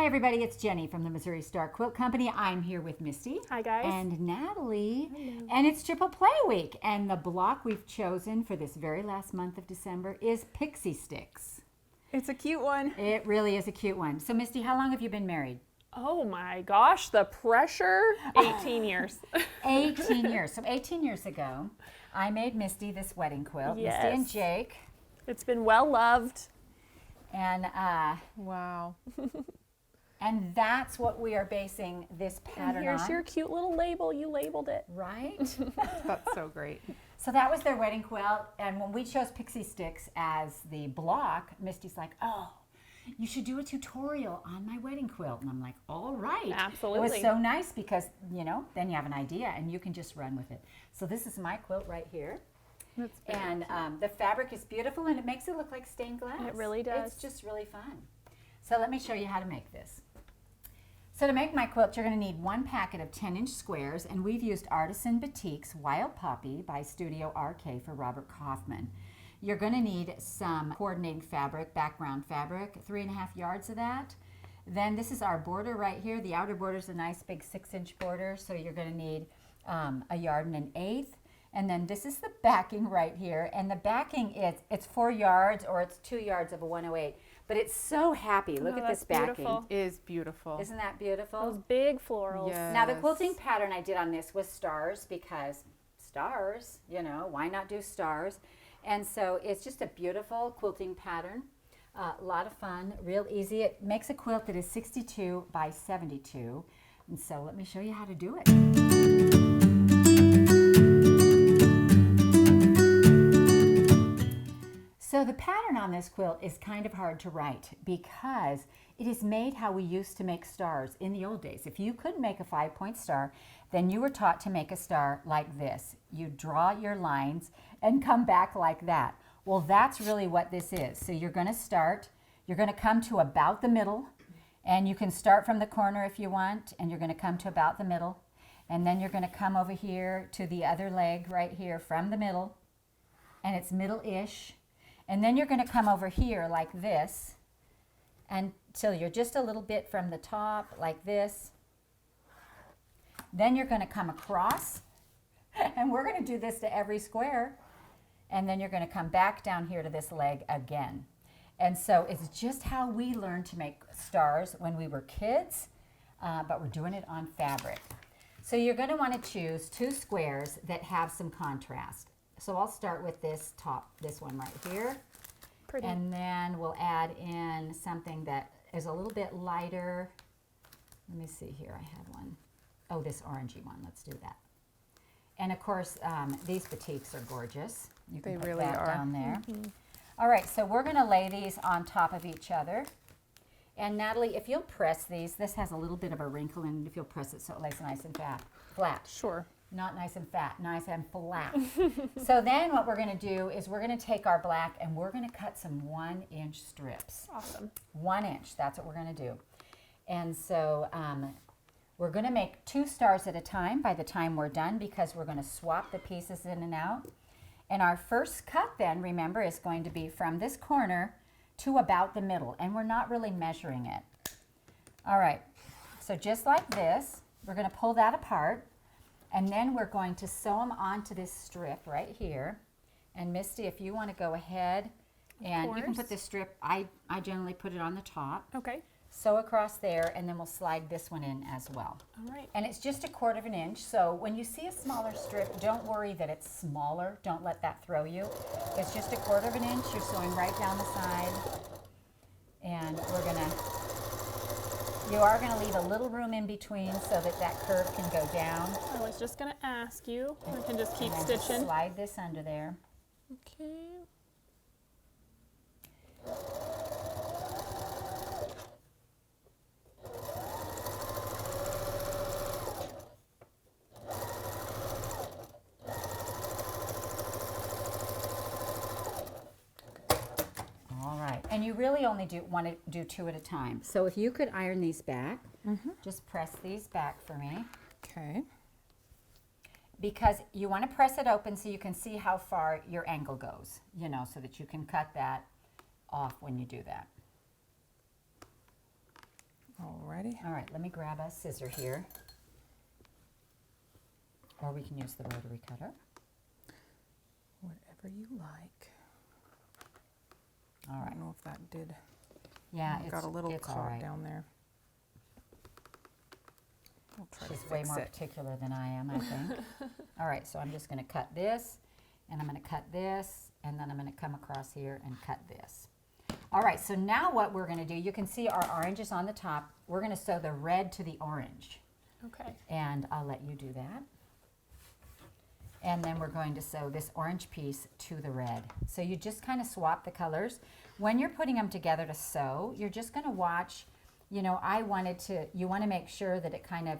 Hi everybody, it's Jenny from the Missouri Star Quilt Company. I'm here with Misty. Hi guys. And Natalie. Hello. And it's Triple Play Week. And the block we've chosen for this very last month of December is Pixie Sticks. It's a cute one. It really is a cute one. So Misty, how long have you been married? Oh my gosh, the pressure. 18 years. 18 years. So 18 years ago, I made Misty this wedding quilt. Yes. Misty and Jake. It's been well loved. And Wow. and that's what we are basing this pattern And here's on. your cute little label. You labeled it. Right? That's so great. So that was their wedding quilt, and when we chose Pixie Sticks as the block, Misty's like, oh, you should do a tutorial on my wedding quilt. And I'm like, all right. Absolutely. It was so nice because, you know, then you have an idea and you can just run with it. So this is my quilt right here. That's And the fabric is beautiful and it makes it look like stained glass. It really does. It's just really fun. So let me show you how to make this. So to make my quilt, you're going to need one packet of 10-inch squares, and we've used Artisan Batiks Wild Poppy by Studio RK for Robert Kaufman. You're going to need some coordinating fabric, background fabric, 3.5 yards of that. Then this is our border right here. The outer border is a nice big 6-inch border, so you're going to need 1 yard and 1/8. And then this is the backing right here, and the backing it's 4 yards or it's 2 yards of a 108. But it's so happy. Look at this backing. beautiful. It is beautiful. Isn't that beautiful? Those big florals. Yes. Now the quilting pattern I did on this was stars because stars, you know, why not do stars? And so it's just a beautiful quilting pattern. A lot of fun, real easy. It makes a quilt that is 62 by 72. And so let me show you how to do it. So the pattern on this quilt is kind of hard to write because it is made how we used to make stars in the old days. If you couldn't make a 5-point star, then you were taught to make a star like this. You draw your lines and come back like that. Well, that's really what this is. So you're going to start, you're going to come to about the middle, and you can start from the corner if you want, and you're going to come to about the middle, and then you're going to come over here to the other leg right here from the middle, and it's middle-ish. And then you're going to come over here like this until you're just a little bit from the top like this. Then you're going to come across, and we're going to do this to every square. And then you're going to come back down here to this leg again. And so it's just how we learned to make stars when we were kids, but we're doing it on fabric. So you're going to want to choose 2 squares that have some contrast. So I'll start with this one right here. Pretty. And then we'll add in something that is a little bit lighter. Let me see here, I had one. Oh, this orangey one, let's do that. And of course, these batiks are gorgeous. You can put really that are. down there. All right, so we're gonna lay these on top of each other. And Natalie, if you'll press these, this has a little bit of a wrinkle in it. If you'll press it so it lays nice and flat. Sure. Not nice and fat, nice and flat. So then what we're going to do is we're going to take our black and we're going to cut some 1-inch strips. Awesome. 1 inch, that's what we're going to do. And so we're going to make 2 stars at a time by the time we're done because we're going to swap the pieces in and out. And our first cut then, remember, is going to be from this corner to about the middle. And we're not really measuring it. All right, so just like this, we're going to pull that apart. And then we're going to sew them onto this strip right here. And Misty, if you want to go ahead and you can put this strip, I generally put it on the top. Okay. Sew across there, and then we'll slide this one in as well. All right. And it's just 1/4 inch, so when you see a smaller strip, don't worry that it's smaller. Don't let that throw you. It's just 1/4 inch. You're sewing right down the side. And you are going to leave a little room in between so that that curve can go down. I was just going to ask you. We can just keep And then just stitching. slide this under there. Okay. All right, and you really only want to do 2 at a time. So if you could iron these back, just press these back for me. Okay. Because you want to press it open so you can see how far your angle goes, you know, so that you can cut that off when you do that. Alrighty. All right, let me grab a scissor here. Or we can use the rotary cutter. Whatever you like. All I right. don't know if that did. Yeah, Got a little it's all caught right. down there. We'll try to She's way fix more it. particular than I am, I think. All right, so I'm just going to cut this, and I'm going to cut this, and then I'm going to come across here and cut this. All right, so now what we're going to do, you can see our orange is on the top. We're going to sew the red to the orange, Okay. and I'll let you do that. And then we're going to sew this orange piece to the red. So you just kind of swap the colors. When you're putting them together to sew, you're just going to watch, you know, you want to make sure that it kind of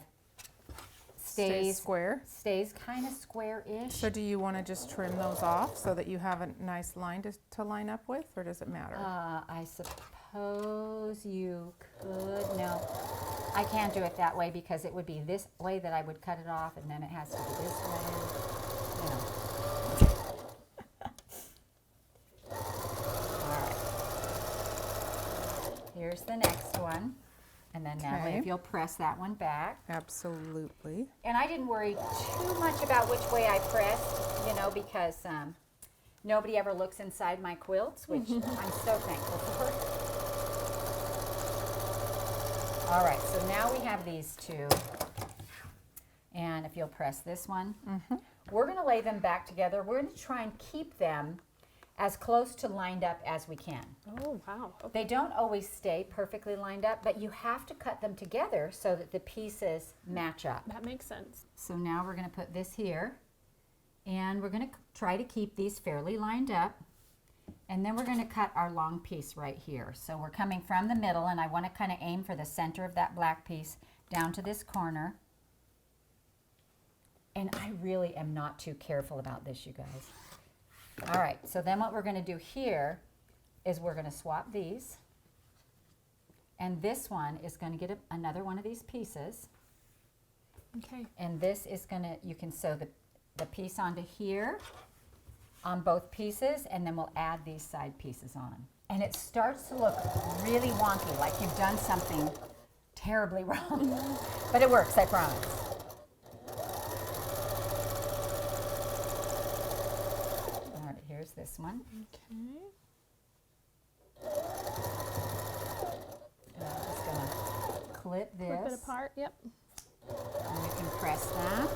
Stays square. stays kind of square-ish. So do you want to just trim those off so that you have a nice line to line up with, or does it matter? I suppose you could. No, I can't do it that way because it would be this way that I would cut it off, and then it has to be this way. You know. All right. Here's the next one. And then Natalie, Okay. if you'll press that one back. Absolutely. And I didn't worry too much about which way I pressed, you know, because nobody ever looks inside my quilts, which I'm so thankful for. All right, so now we have these two. And if you'll press this one, we're going to lay them back together. We're going to try and keep them as close to lined up as we can. Oh, wow. Okay. They don't always stay perfectly lined up, but you have to cut them together so that the pieces match up. That makes sense. So now we're going to put this here, and we're going to try to keep these fairly lined up, and then we're going to cut our long piece right here. So we're coming from the middle, and I want to kind of aim for the center of that black piece down to this corner. And I really am not too careful about this, you guys. All right, so then what we're going to do here is we're going to swap these. And this one is going to get another one of these pieces. Okay. And this is going to, you can sew the piece onto here on both pieces, and then we'll add these side pieces on. And it starts to look really wonky, like you've done something terribly wrong. But it works, I promise. Here's this one. Okay. And I'm just going to clip this. Flip it apart. Yep. And you can press that.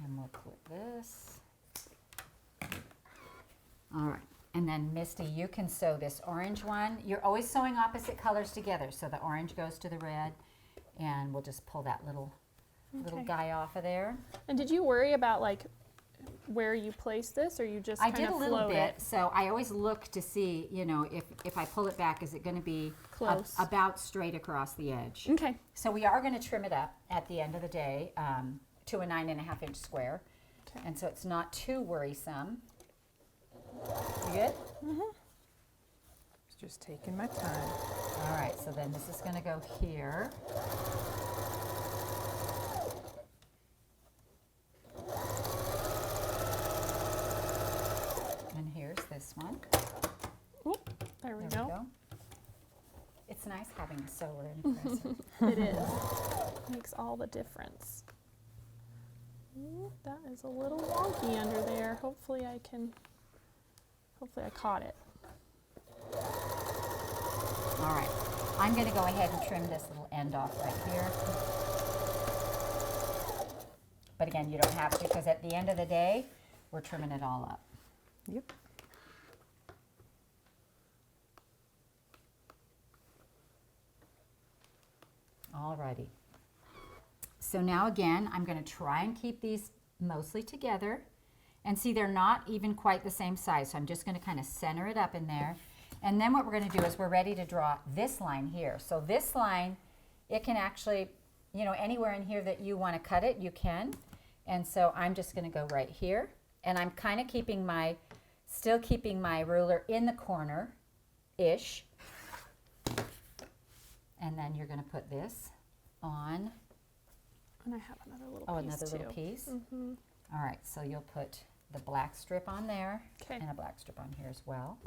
And we'll clip this. All right. And then Misty, you can sew this orange one. You're always sewing opposite colors together. So the orange goes to the red. And we'll just pull that little guy off of there. And did you worry about like where you place this, or you just I kind did of a little float bit, it? so I always look to see, you know, if I pull it back, is it going to be Close. About straight across the edge. Okay. So we are going to trim it up at the end of the day to a 9.5-inch square, Okay. and so it's not too worrisome. You good? Just taking my time. All right, so then this is going to go here. And here's this one. Oop, there we There go. we go. It's nice having a sewer and a presser. It is. Makes all the difference. Ooh, that is a little wonky under there. Hopefully I caught it. All right, I'm going to go ahead and trim this little end off right here. But again, you don't have to, because at the end of the day, we're trimming it all up. Yep. All righty. So now again, I'm going to try and keep these mostly together. And see, they're not even quite the same size, so I'm just going to kind of center it up in there. And then what we're going to do is we're ready to draw this line here. So this line, it can actually, you know, anywhere in here that you want to cut it, you can. And so I'm just going to go right here. And I'm kind of still keeping my ruler in the corner-ish. And then you're going to put this on. And I have another little piece Another too. little piece. Mm-hmm. All right, so you'll put the black strip on there Okay. and a black strip on here as well.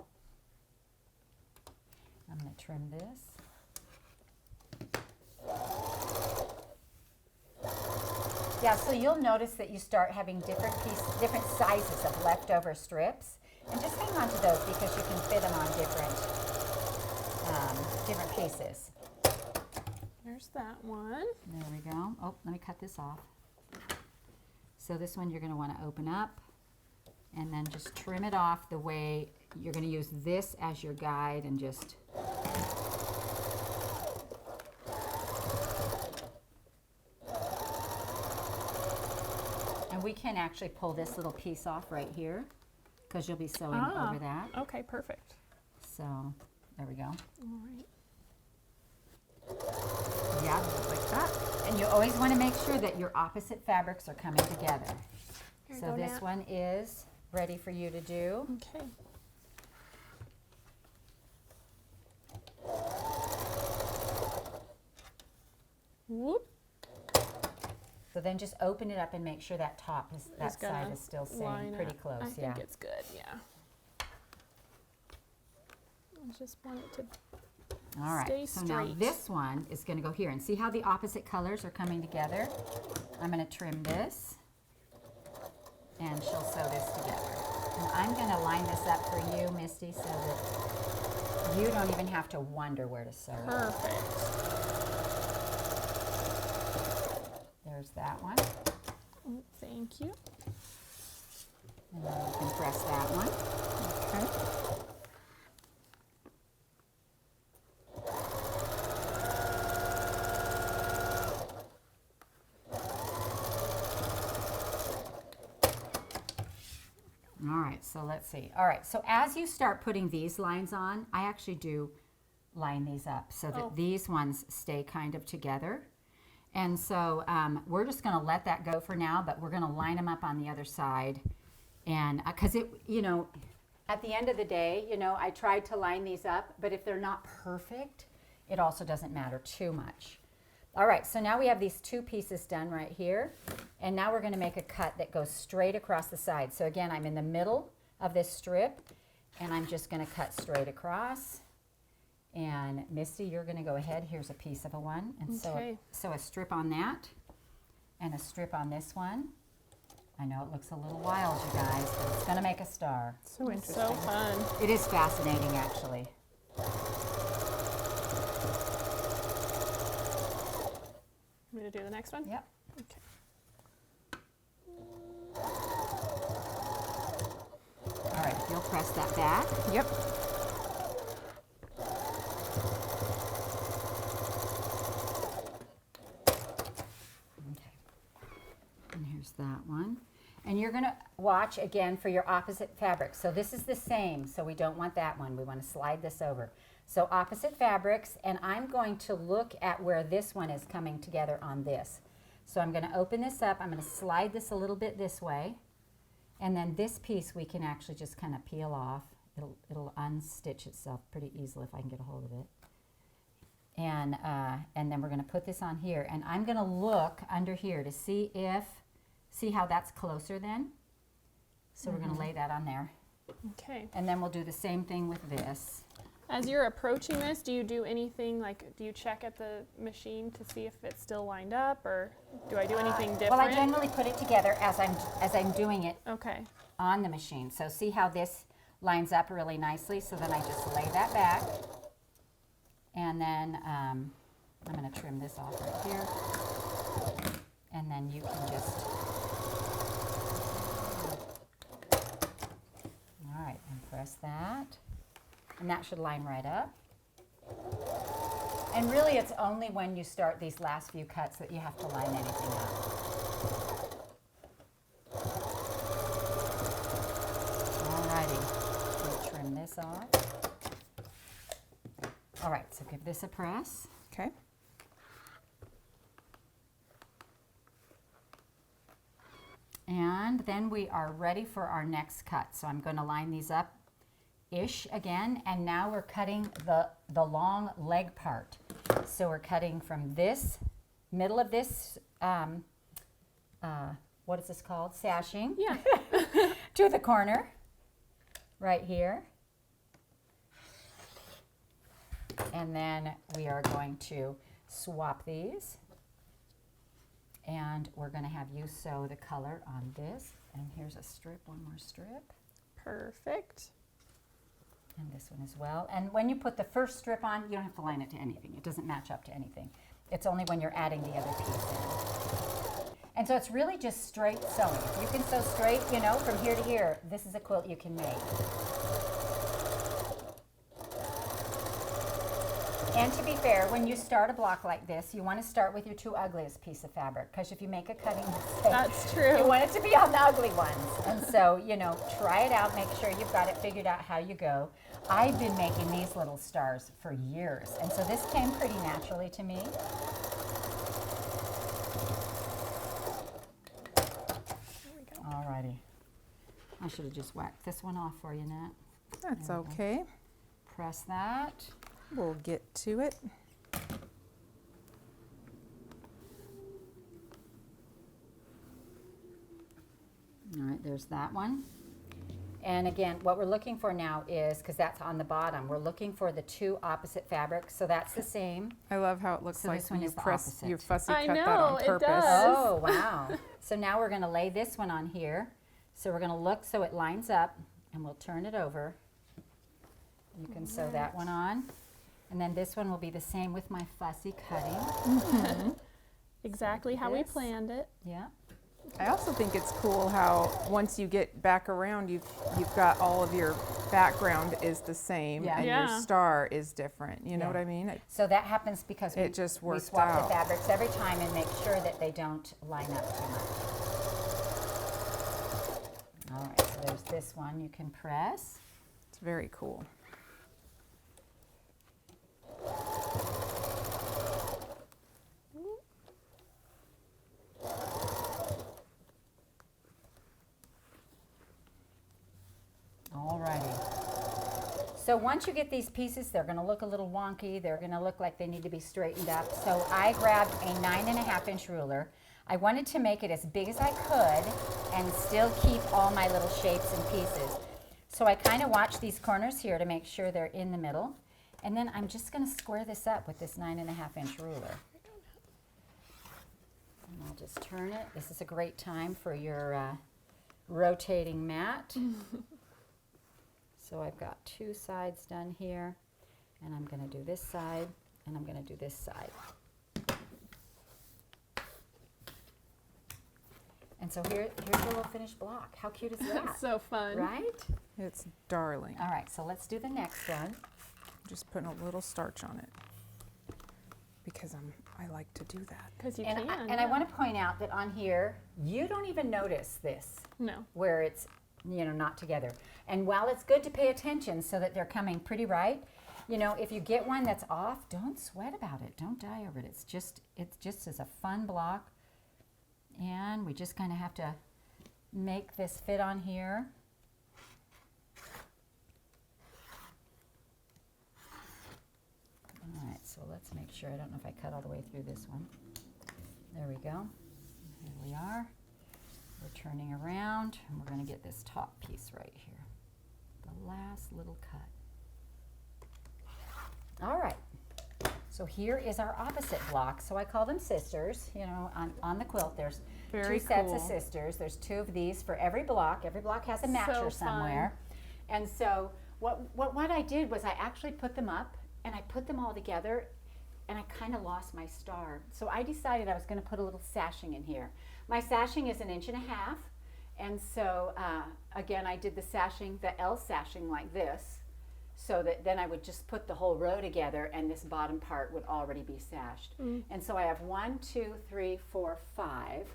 I'm going to trim this. Yeah, so you'll notice that you start having different sizes of leftover strips, and just hang on to those because you can fit them on different pieces. There's that one. There we go. Oh, let me cut this off. So this one you're going to want to open up and then just trim it off the way you're going to use this as your guide and just... And we can actually pull this little piece off right here because you'll be sewing over that. Okay, perfect. So there we go. All right. Yeah, like that. And you always want to make sure that your opposite fabrics are coming together. Here you So go, this Nat. one is ready for you to do. Okay. Whoop. So then just open it up and make sure that top is, that It's gonna side is still staying line pretty up. close. I Yeah. think it's good, yeah. I just want it to All right. stay So now straight. this one is going to go here, and see how the opposite colors are coming together. I'm going to trim this, and she'll sew this together. And I'm going to line this up for you, Misty, so that you don't even have to wonder where to sew it. Perfect. There's that one. Oh, thank you. And then you can press that one. Okay. All right, so let's see. All right, so as you start putting these lines on, I actually do line these up so that these ones stay kind of together. And so we're just going to let that go for now, but we're going to line them up on the other side. And because it, you know, at the end of the day, you know, I tried to line these up, but if they're not perfect, it also doesn't matter too much. All right, so now we have these two pieces done right here. And now we're going to make a cut that goes straight across the side. So again, I'm in the middle of this strip, and I'm just going to cut straight across. And Misty, you're going to go ahead. Here's a piece of a one. And Okay. so a strip on that and a strip on this one. I know it looks a little wild, you guys, but it's going to make a star. So interesting. So fun. It is fascinating, actually. I'm going to do the next one? Yep. Okay. All right, if you'll press that back. Yep. Okay. And here's that one. And you're going to watch again for your opposite fabric. So this is the same, so we don't want that one. We want to slide this over. So opposite fabrics, and I'm going to look at where this one is coming together on this. So I'm going to open this up. I'm going to slide this a little bit this way. And then this piece we can actually just kind of peel off. It'll unstitch itself pretty easily if I can get a hold of it. And then we're going to put this on here. And I'm going to look under here to see how that's closer then. So we're going to lay that on there. Okay. And then we'll do the same thing with this. As you're approaching this, do you do anything, like, do you check at the machine to see if it's still lined up, or do I do anything different? Well, I generally put it together as I'm doing it Okay. on the machine. So see how this lines up really nicely. So then I just lay that back. And then I'm going to trim this off right here. And then you can just... All right, and press that. And that should line right up. And really it's only when you start these last few cuts that you have to line anything up. Alrighty, we'll trim this off. All right, so give this a press. Okay. And then we are ready for our next cut. So I'm going to line these up-ish again, and now we're cutting the long leg part. So we're cutting from this, middle of this, what is this called? Sashing. Yeah. to the corner right here. And then we are going to swap these. And we're going to have you sew the color on this. And here's a strip, one more strip. Perfect. And this one as well. And when you put the first strip on, you don't have to line it to anything. It doesn't match up to anything. It's only when you're adding the other piece in. And so it's really just straight sewing. If you can sew straight, you know, from here to here, this is a quilt you can make. And to be fair, when you start a block like this, you want to start with your two ugliest piece of fabric, because if you make a cutting mistake, That's true. you want it to be on the ugly ones. And so, you know, try it out, make sure you've got it figured out how you go. I've been making these little stars for years, and so this came pretty naturally to me. Alrighty. I should have just whacked this one off for you, Nat. That's There we go. okay. Press that. We'll get to it. All right, there's that one. And again, what we're looking for now is, because that's on the bottom, we're looking for the two opposite fabrics, so that's the same. I love how it looks So like this one you is the fussy I cut that know, on it purpose. does. Oh, wow. So now we're going to lay this one on here. So we're going to look so it lines up, and we'll turn it over. You can sew that one on. And then this one will be the same with my fussy cutting. Exactly how we This. planned it. Yeah. I also think it's cool how once you get back around, you've got all of your background is the same Yeah. and Yeah. your star is different. You know Yeah. what I mean? So that happens because It just we worked swap out. the fabrics every time and make sure that they don't line up too much. All right, so there's this one you can press. It's very cool. Alrighty. So once you get these pieces, they're going to look a little wonky. They're going to look like they need to be straightened up. So I grabbed a 9.5-inch ruler. I wanted to make it as big as I could and still keep all my little shapes and pieces. So I kind of watch these corners here to make sure they're in the middle. And then I'm just going to square this up with this 9.5-inch ruler. And I'll just turn it. This is a great time for your rotating mat. So I've got two sides done here, and I'm going to do this side, and I'm going to do this side. And so here's your little finished block. How cute is that? So fun. Right? It's darling. All right, so let's do the next one. Just putting a little starch on it because I like to do that. Because you And, can. I want to point out that on here, you don't even notice this, No. where it's, you know, not together. And while it's good to pay attention so that they're coming pretty right, you know, if you get one that's off, don't sweat about it. Don't die over it. It just is a fun block. And we just kind of have to make this fit on here. All right, so let's make sure. I don't know if I cut all the way through this one. There we go. Here we are. We're turning around, and we're going to get this top piece right here. The last little cut. All right. So here is our opposite block. So I call them sisters. You know, on the quilt, there's Very two sets of cool. sisters. There's two of these for every block. Every block has a matcher So somewhere. And so what I did was I actually put them up, and I put them all together, and I kind of lost my star. So I decided I was going to put a little sashing in here. My sashing is 1.5 inches, and so again, I did the sashing, the L sashing like this, so that then I would just put the whole row together, and this bottom part would already be sashed. And so I have 1, 2, 3, 4, 5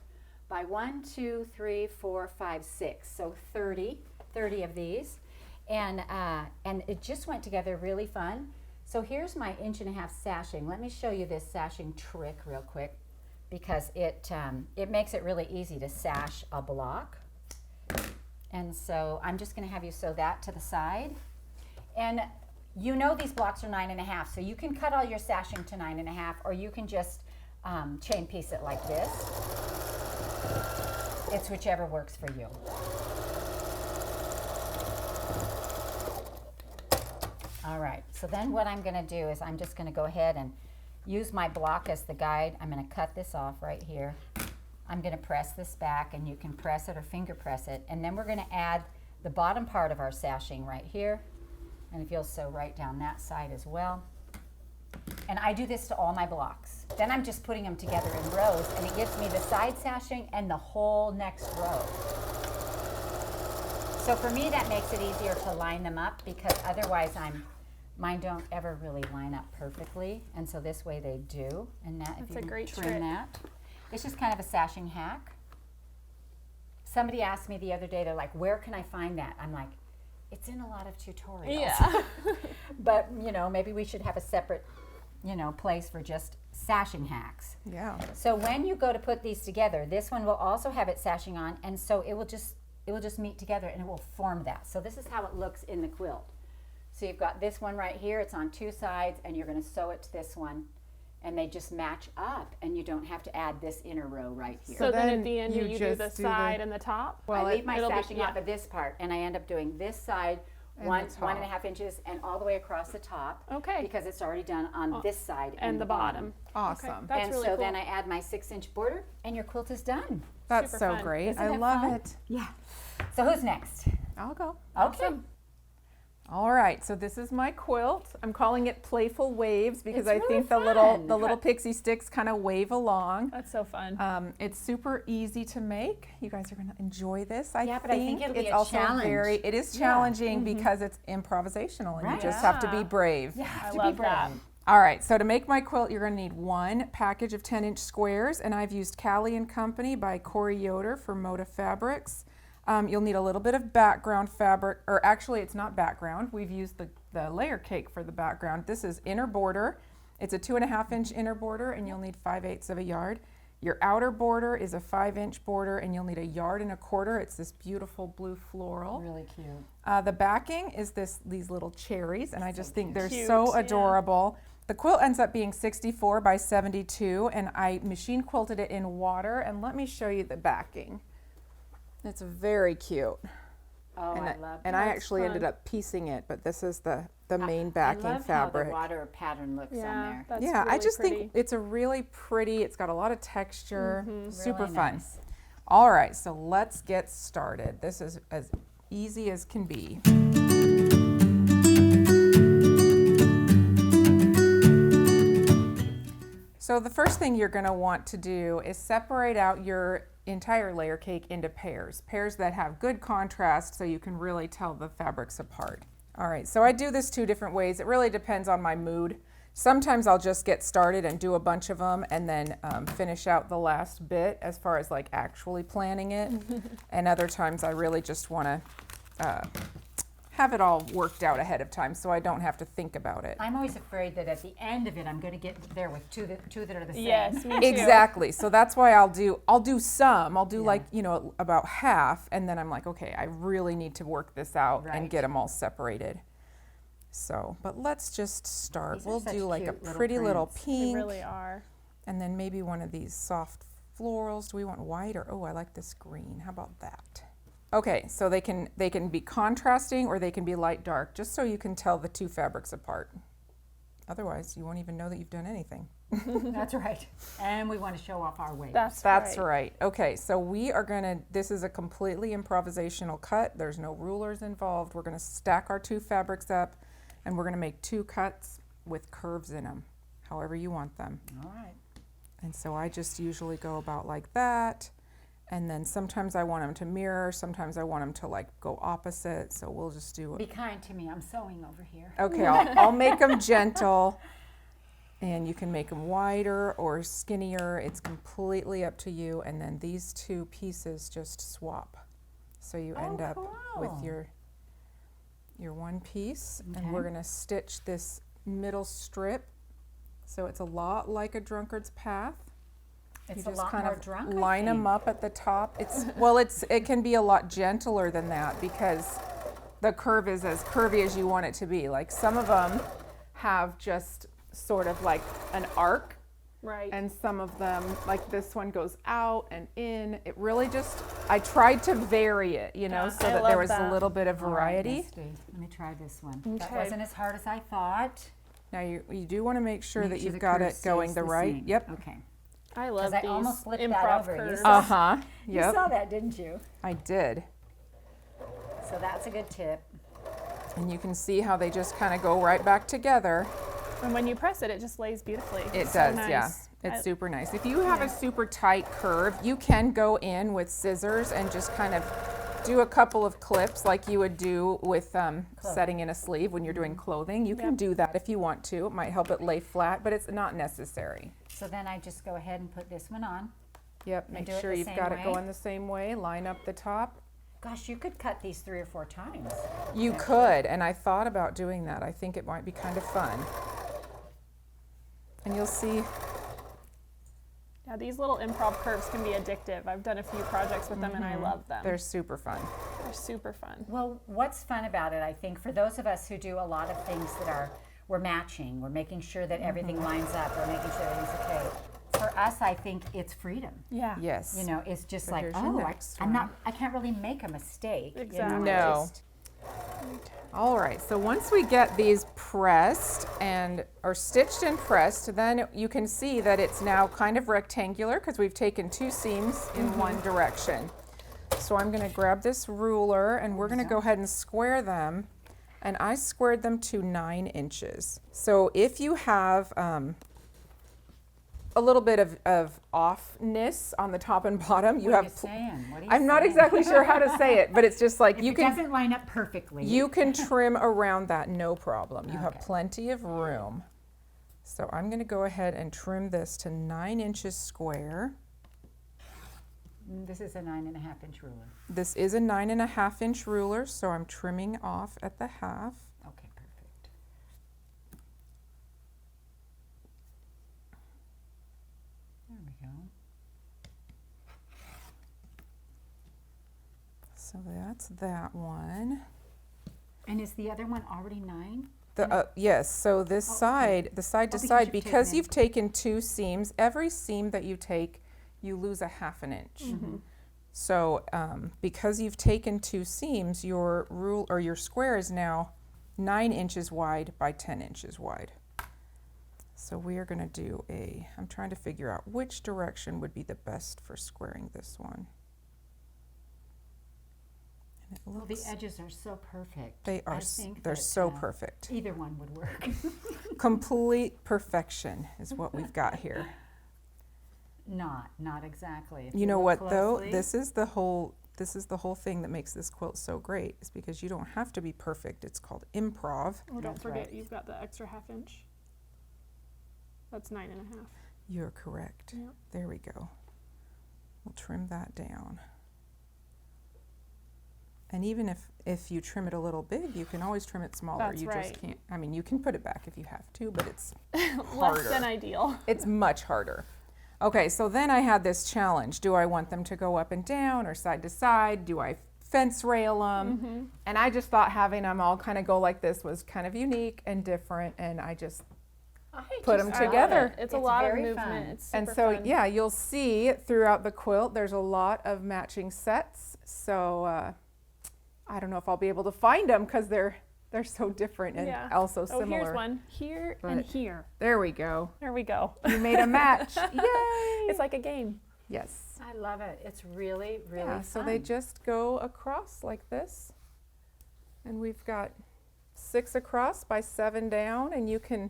by 1, 2, 3, 4, 5, 6. So 30 of these, and it just went together really fun. So here's my 1.5 inch sashing. Let me show you this sashing trick real quick, because it makes it really easy to sash a block. And so I'm just going to have you sew that to the side. And you know these blocks are 9.5, so you can cut all your sashing to 9.5, or you can just chain piece it like this. It's whichever works for you. All right, so then what I'm gonna do is I'm just gonna go ahead and use my block as the guide. I'm gonna cut this off right here. I'm gonna press this back, and you can press it or finger press it, and then we're gonna add the bottom part of our sashing right here, and if you'll sew right down that side as well. And I do this to all my blocks. Then I'm just putting them together in rows, and it gives me the side sashing and the whole next row. So for me, that makes it easier to line them up, because otherwise mine don't ever really line up perfectly, and so this way they do. And that, if That's you a can great trim trick. that, it's just kind of a sashing hack. Somebody asked me the other day, they're like, "Where can I find that?" I'm like, it's in a lot of tutorials. Yeah. But you know, maybe we should have a separate, you know, place for just sashing hacks. Yeah. So when you go to put these together, this one will also have its sashing on, and so it will just meet together and it will form that. So this is how it looks in the quilt. So you've got this one right here, it's on two sides, and you're going to sew it to this one, and they just match up, and you don't have to add this inner row right here. So then then at the end, you you do just the do side the- and the top? Well, I leave my it'll be- sashing yeah. off of this part, and I end up doing this side And one the top. 1.5 inches and all the way across the top. Okay. Because it's already done on this side And the bottom. Awesome. Okay, that's and really so cool. then I add my 6-inch border, and your quilt is done. That's Super so fun. great. Isn't I it love fun? it. Yeah. So who's next? I'll go. Okay. Awesome. All right, so this is my quilt. I'm calling it Playful Waves because It's I really think fun. the little pixie sticks kind of wave along. That's so fun. It's super easy to make. You guys are going to enjoy this. Yeah, but I think it'll be it's a also challenge. it is Yeah. challenging because it's improvisational, and Right. you just have to be Yeah. brave. You have I to love be brave. that. All right, so to make my quilt, you're going to need one package of 10-inch squares, and I've used Cali Co by Corey Yoder for Moda Fabrics. You'll need a little bit of background fabric, or actually it's not background. We've used the layer cake for the background. This is inner border. It's a 2.5-inch inner border, and you'll need 5/8 of a yard. Your outer border is a 5-inch border, and you'll need 1.25 yards. It's this beautiful blue floral. Really cute. The backing is these little cherries, and I just think they're Cute, so yeah. adorable. The quilt ends up being 64 by 72, and I machine quilted it in water. And let me show you the backing. It's very cute. Oh, and I love and that. I That's actually ended fun. up piecing it, but this is the main backing I love fabric. how the water pattern looks on Yeah, there. that's Yeah, really I just pretty. think it's a really pretty, it's got a lot of texture, super Really fun. nice. All right, so let's get started. This is as easy as can be. So the first thing you're going to want to do is separate out your entire layer cake into pairs that have good contrast so you can really tell the fabrics apart. All right, so I do this 2 different ways. It really depends on my mood. Sometimes I'll just get started and do a bunch of them and then finish out the last bit as far as like actually planning it. And other times I really just want to have it all worked out ahead of time so I don't have to think about it. I'm always afraid that at the end of it, I'm going to get there with two that are the same. Yes, me too. Exactly. So that's why I'll do some. I'll do Yeah. like, you know, about half, and then I'm like, okay, I really need to work this out and Right. get them all separated. So, but let's just start. These are We'll such do like a cute little pretty little prints. They pink, really are. and then maybe one of these soft florals. Do we want white or, oh, I like this green. How about that? Okay, so they can be contrasting or they can be light dark, just so you can tell the 2 fabrics apart. Otherwise, you won't even know that you've done anything. That's right. And we want to show off our waves. That's Right. Okay, so we are gonna, this is a completely improvisational cut. There's no rulers involved. We're gonna stack our 2 fabrics up, and we're gonna make 2 cuts with curves in them, however you want them. All right. And so I just usually go about like that. And then sometimes I want them to mirror, sometimes I want them to like go opposite. So we'll just do Be it. kind to me. I'm sewing over here. Okay, I'll make them gentle. And you can make them wider or skinnier. It's completely up to you. And then these 2 pieces just swap. So you end up with cool. your one piece. And we're gonna stitch this middle strip. So it's a lot like a drunkard's path. It's You a just lot kind more of drunk. line them up at the top. It's it can be a lot gentler than that because the curve is as curvy as you want it to be. Like some of them have just sort of like an arc, Right. and some of them, like this one, goes out and in. It really just I tried to vary it, you know, Yeah, so I that there love was a that. little bit of All right, variety. Misty, let me try this one. That Okay. wasn't as hard as I thought. Now you do want to make sure Make that sure you've the got curve it going stays the right. same. Yep. Okay. I love I these almost flipped that improv over. You curves. saw- Uh-huh. You Yep. saw that, didn't you? I did. So that's a good tip. And you can see how they just kind of go right back together. And when you press it, it just lays beautifully. It It's so does, nice. yeah. It's I- super nice. If you have a super tight curve, you can go in with scissors and just kind of do a couple of clips like you would do with setting in a sleeve when you're doing clothing. You can Yep. do that if you want to. It might help it lay flat, but it's not necessary. So then I just go ahead and put this one on. Yep, And make do it sure the you've same got it way? going the same way. Line up the top. Gosh, you could cut these 3 or 4 times. You could, and I thought about doing that. I think it might be kind of fun. And you'll see, Yeah, these little improv curves can be addictive. I've done a few projects with them and I love them. they're super fun. They're super fun. Well, what's fun about it, I think, for those of us who do a lot of things that are, we're matching, we're making sure that everything lines up, we're making sure everything's okay. For us, I think it's freedom. Yeah. Yes. You know, it's just So like, here's your oh, next I'm one. not, I can't really make a mistake. You know, Exactly. I No. just- All right, so once we get these pressed and or stitched and pressed, then you can see that it's now kind of rectangular because we've taken 2 seams in one direction. So I'm going to grab this ruler and we're going to go ahead and square them. And I squared them to 9 inches. So if you have a little bit of offness on the top and bottom, you What are have. you saying? What are you I'm not saying? exactly sure how to say it, but it's just like If you it can. doesn't line up perfectly. You can trim around that, no problem. You have Okay. plenty of room. So I'm going to go ahead and trim this to 9 inches square. This is a 9.5 inch ruler. This is a 9.5 inch ruler, so I'm trimming off at the half. Okay, perfect. There we go. So that's that one. And is the other one already 9? Yes, so this Oh, okay. side, the side to because side, you've because taken- you've taken 2 seams, every seam that you take, you lose a 1/2 inch. So because you've taken 2 seams, your rule or your square is now 9 inches wide by 10 inches wide. So we are going to do I'm trying to figure out which direction would be the best for squaring this one. And it Well, the looks, edges are so perfect. they are, I think they're that, so perfect. Either one would work. Complete perfection is what we've got here. Not exactly. If You know look what though? closely- This is the whole thing that makes this quilt so great, is because you don't have to be perfect. It's called improv. Oh, don't That's forget, right. you've got the extra 1/2 inch. That's 9.5. You're correct. Yep. There we go. We'll trim that down. And even if you trim it a little big, you can always trim it smaller. That's you right. just can't. I mean, you can put it back if you have to, but it's Less harder. than ideal. It's much harder. Okay, so then I had this challenge. Do I want them to go up and down or side to side? Do I fence rail them? And I just thought having them all kind of go like this was kind of unique and different, and I just put them I love together. it. It's a It's lot of very movement. fun. It's super And so, fun. yeah, you'll see throughout the quilt, there's a lot of matching sets. So I don't know if I'll be able to find them because they're so different and Yeah. also Oh, similar. here's one. Here and But- here. There we go. There we go. You made a match. Yay! It's like a game. Yes. I love it. It's really, really Yeah, fun. so they just go across like this. And we've got 6 across by 7 down, and you can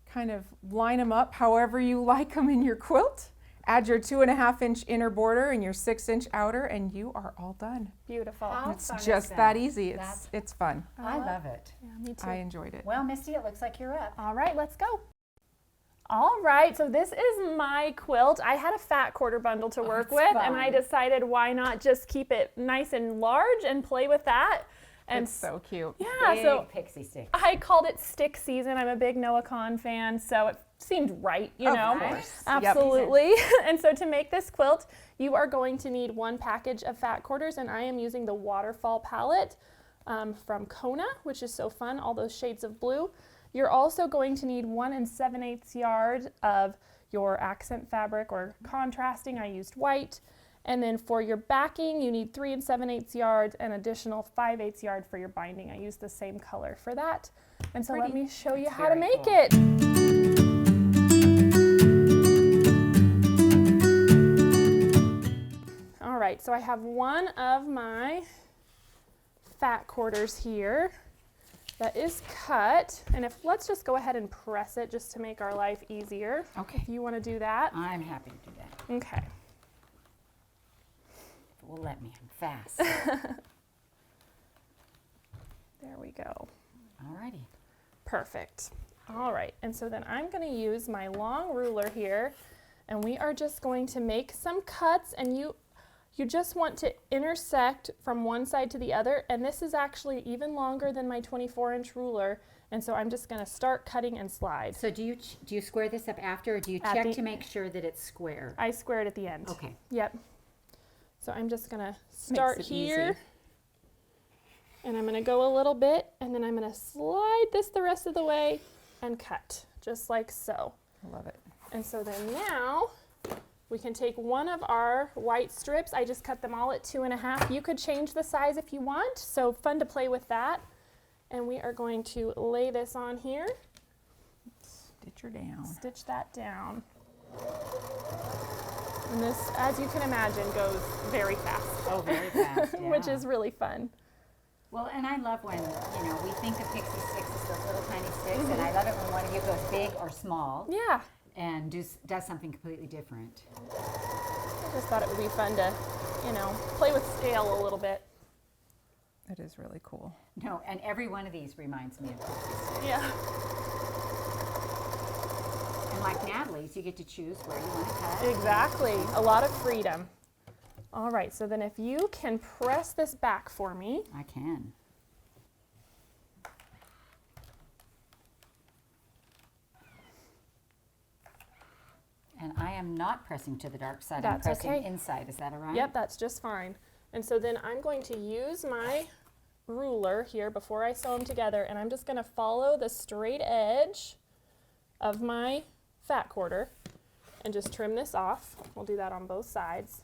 kind of line them up however you like them in your quilt. Add your 2.5 inch inner border and your 6 inch outer, and you are all done. Beautiful. How It's fun is just that? that easy. That's- It's fun. I love it. Yeah, me too. I enjoyed it. Well, Misty, it looks like you're up. All right, let's go. All right, so this is my quilt. I had a fat quarter bundle to work that's with, and I fun. decided why not just keep it nice and large and play with that. And It's so cute. yeah, Big so pixie stick. I called it stick season. I'm a big Noah Kahn fan, so it seemed right, you Of know? course. Yep. Absolutely. And so to make this quilt, you are going to need 1 package of fat quarters, and I am using the Waterfall palette from Kona, which is so fun, all those shades of blue. You're also going to need 1 7/8 yards of your accent fabric or contrasting. I used white. And then for your backing, you need 3 7/8 yards and additional 5/8 yard for your binding. I used the same color for that. And so let me show you how to make it. All right, so I have one of my fat quarters here that is cut. And let's just go ahead and press it just to make our life easier. Okay. If you want to do that. I'm happy to do that. Okay. Well, let me. I'm fast. There we go. Alrighty. Perfect. All right, and so then I'm going to use my long ruler here, and we are just going to make some cuts, and you just want to intersect from one side to the other, and this is actually even longer than my 24-inch ruler, and so I'm just going to start cutting and slide. So do you square this up after, or do you check to make sure that it's square? I square it at the end. Okay. Yep. So I'm just going to start here, easy. and I'm going to go a little bit, and then I'm going to slide this the rest of the way and cut, just like so. I love it. And so then now we can take one of our white strips. I just cut them all at 2.5. You could change the size if you want, so fun to play with that. And we are going to lay this on here. Stitch her down. Stitch that down. And this, as you can imagine, goes very fast. Oh, very fast, yeah. Which is really fun. Well, and I love when, we think of Pixie Sticks as those little tiny sticks, and I love it when one of you goes big or small Yeah. and does something completely different. I just thought it would be fun to, play with scale a little bit. It is really cool. No, and every one of these reminds me of Pixie Sticks. Yeah. And like Natalie's, you get to choose where you want to cut. Exactly. A lot of freedom. All right, so then if you can press this back for me. I can. And I am not pressing to the dark side. That's I'm pressing okay. inside. Is that all right? Yep, that's just fine. And so then I'm going to use my ruler here before I sew them together, and I'm just going to follow the straight edge of my fat quarter and just trim this off. We'll do that on both sides.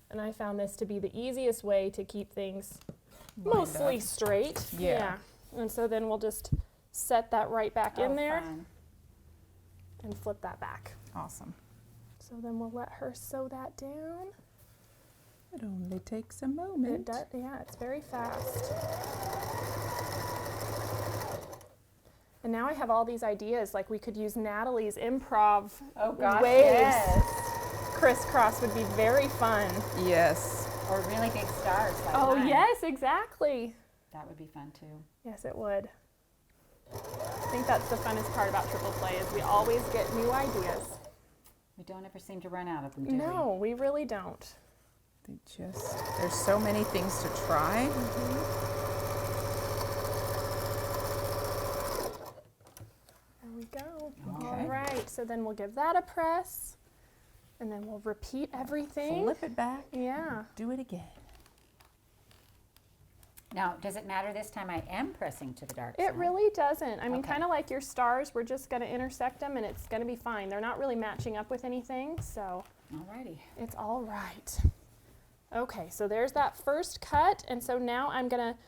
And I found this to be the easiest way to keep things mostly straight. Yeah. And so then we'll just set that right back in there Fun. and flip that back. Awesome. So then we'll let her sew that down. It only takes a It moment. does, yeah, it's very fast. And now I have all these ideas, like we could use Natalie's improv waves. yes. Crisscross would be very fun. Yes. Or really big stars like Oh, mine. yes, exactly. That would be fun too. Yes, it would. I think that's the funnest part about triple play is we always get new ideas. We don't ever seem to run out of them, do we? No, we really don't. There's so many things to try. There we go. Okay. All right, so then we'll give that a press, and then we'll repeat everything. Flip it back. Yeah. Do it again. Now, does it matter this time I am pressing to the dark side? It really doesn't. I mean, Okay. kind of like your stars, we're just going to intersect them and it's going to be fine. They're not really matching up with anything, so Alrighty. it's all right. Okay, so there's that first cut, and so now I'm going to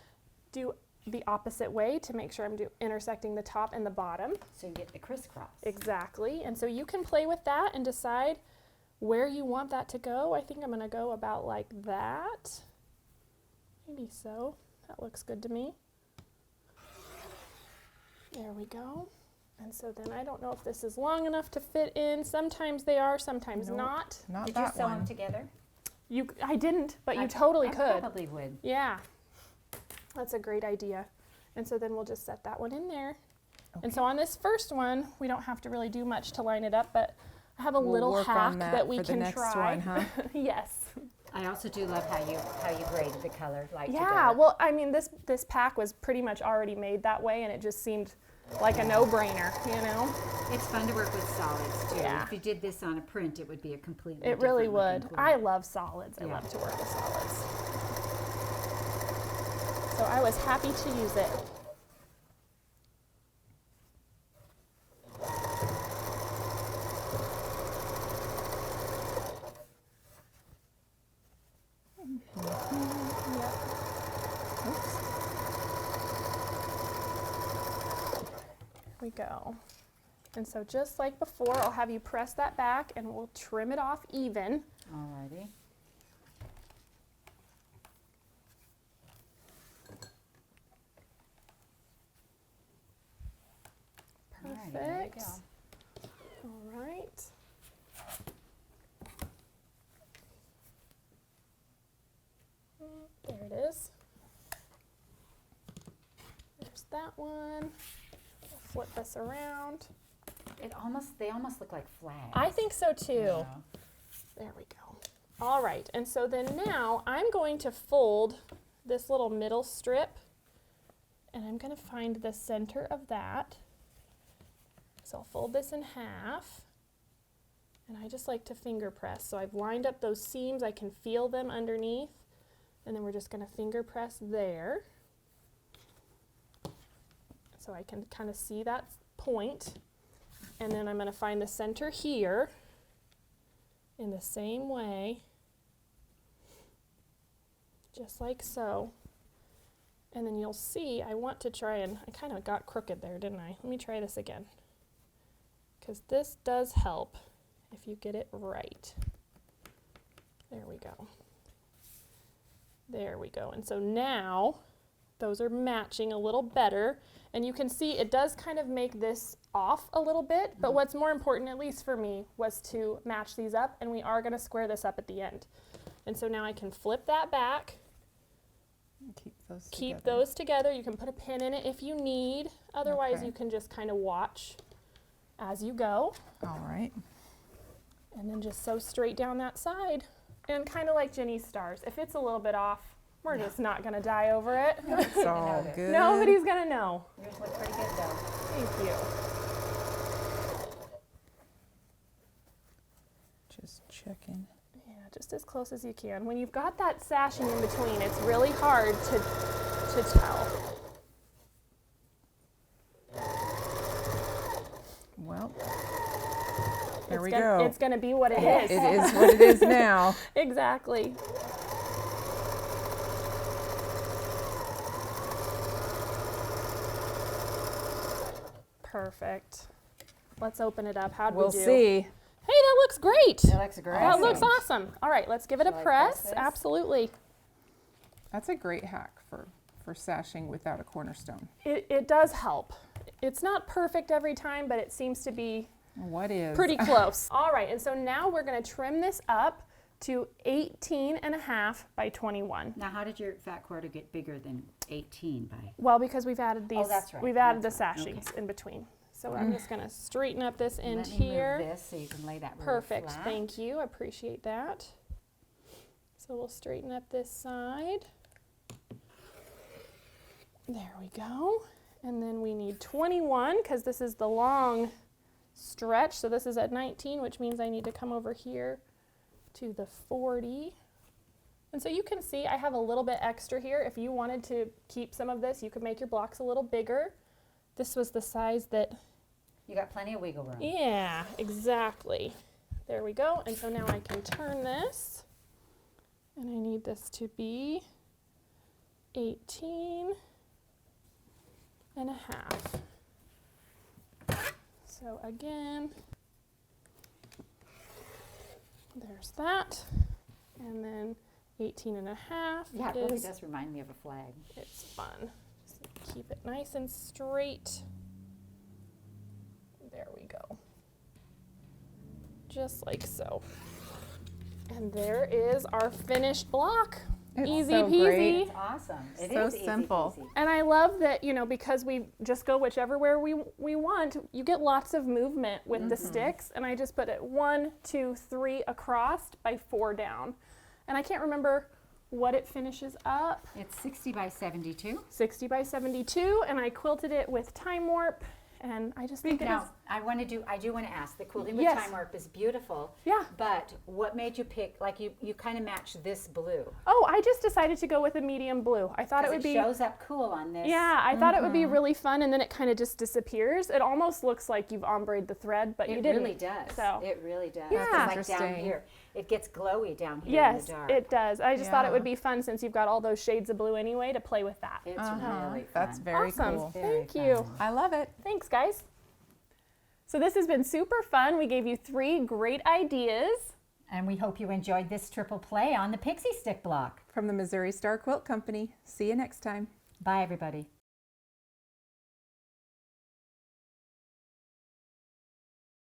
do the opposite way to make sure I'm intersecting the top and the bottom. So you get the crisscross. Exactly, and so you can play with that and decide where you want that to go. I think I'm going to go about like that. Maybe so. That looks good to me. There we go. And so then I don't know if this is long enough to fit in. Sometimes they are, sometimes Nope. not. Not Did you that sew one. them together? I didn't, but you I totally could. Probably would. Yeah, that's a great idea. And so then we'll just set that one in there. And so on this first one, we don't have to really do much to line it up, but I have a We'll little work hack on that we for can the next try. one, huh? Yes. I also do love how you graded the color light to Yeah, dark. well, I mean, this pack was pretty much already made that way, and it just seemed like a no-brainer, you know? It's fun to work with solids too. Yeah. If you did this on a print, it would be a completely It really different would. looking I quilt. love solids. I Yeah. love to work with solids. So I was happy to use it. Yep. Oops. There we go. And so just like before, I'll have you press that back and we'll trim it off even. Alrighty. Alrighty, there you Perfect. go. All right. There it is. There's that one. We'll flip this around. They almost look like flags. I think so too. Yeah. There we go. All right, and so then now I'm going to fold this little middle strip and I'm going to find the center of that. So I'll fold this in half and I just like to finger press. So I've lined up those seams, I can feel them underneath, and then we're just going to finger press there. So I can kind of see that point. And then I'm going to find the center here in the same way, just like so. And then you'll see, I want to try and, I kind of got crooked there, didn't I? Let me try this again. Because this does help if you get it right. There we go. There we go. And so now those are matching a little better. And you can see it does kind of make this off a little bit, but what's more important, at least for me, was to match these up, and we are going to square this up at the end. And so now I can flip that back, keep those together. You can put a pin in it if you need. Otherwise, Okay. you can just kind of watch as you go. All right. And then just sew straight down that side. And kind of like Jenny's stars, if it's a little bit off, we're just not going to die over it. It's all notice. good. Nobody's going to know. Yours look pretty good though. Thank you. Just checking. Yeah, just as close as you can. When you've got that sashing in between, it's really hard to tell. Well, there It's we gonna- go. It's going to be what it It is. is what it is now. Exactly. Perfect. Let's open it up. How'd We'll we do? see. Hey, that looks great. That looks great. That looks Awesome. awesome. All right, let's give it a Shall I press. press this? Absolutely. That's a great hack for sashing without a cornerstone. It does help. It's not perfect every time, but it seems to be What is? pretty close. All right, and so now we're going to trim this up to 18.5 by 21. Now, how did your fat quarter get bigger than 18 by? Well, because we've added these, that's right. we've added That's the right. sashings in between. So I'm just going to straighten up this end Let me here. move this so you can lay that really Perfect, flat. thank you, I appreciate that. So we'll straighten up this side. There we go. And then we need 21 because this is the long stretch. So this is at 19, which means I need to come over here to the 40. And so you can see I have a little bit extra here. If you wanted to keep some of this, you could make your blocks a little bigger. This was the size that, You got plenty of wiggle room. yeah, exactly. There we go. And so now I can turn this, and I need this to be 18 and a half. So again, there's that. And then 18 and a half Yeah, it really is, does remind me of a flag. it's fun. Just keep it nice and straight. There we go. Just like so. And there is our finished block. It's Easy so peasy. great. It's awesome. It So is easy simple. peasy. And I love that, you know, because we just go whichever way we want, you get lots of movement with the sticks. And I just put it 1, 2, 3 across by 4 down. And I can't remember what it finishes up. It's 60 by 72. 60 by 72, and I quilted it with time warp, and I just think it is. Now, I do want to ask, the quilting with Yes. time warp is beautiful. Yeah. But what made you pick, like you kind of matched this blue? Oh, I just decided to go with a medium blue. I thought it would Because be. shows up cool on this. Yeah, I thought it would be really fun, and then it kind of just disappears. It almost looks like you've ombre'd the thread, but you It didn't. really does. So It really does. Yeah. It's like down Interesting. here. it gets glowy down here Yes, in the dark. it does. I just thought it Yeah. would be fun since you've got all those shades of blue anyway to play with that. It's really fun. That's very Awesome. cool. Very Thank you. fun. I love it. Thanks, guys. So this has been super fun. We gave you 3 great ideas. And we hope you enjoyed this triple play on the Pixie Stick block. From the Missouri Star Quilt Company. See you next time. Bye, everybody.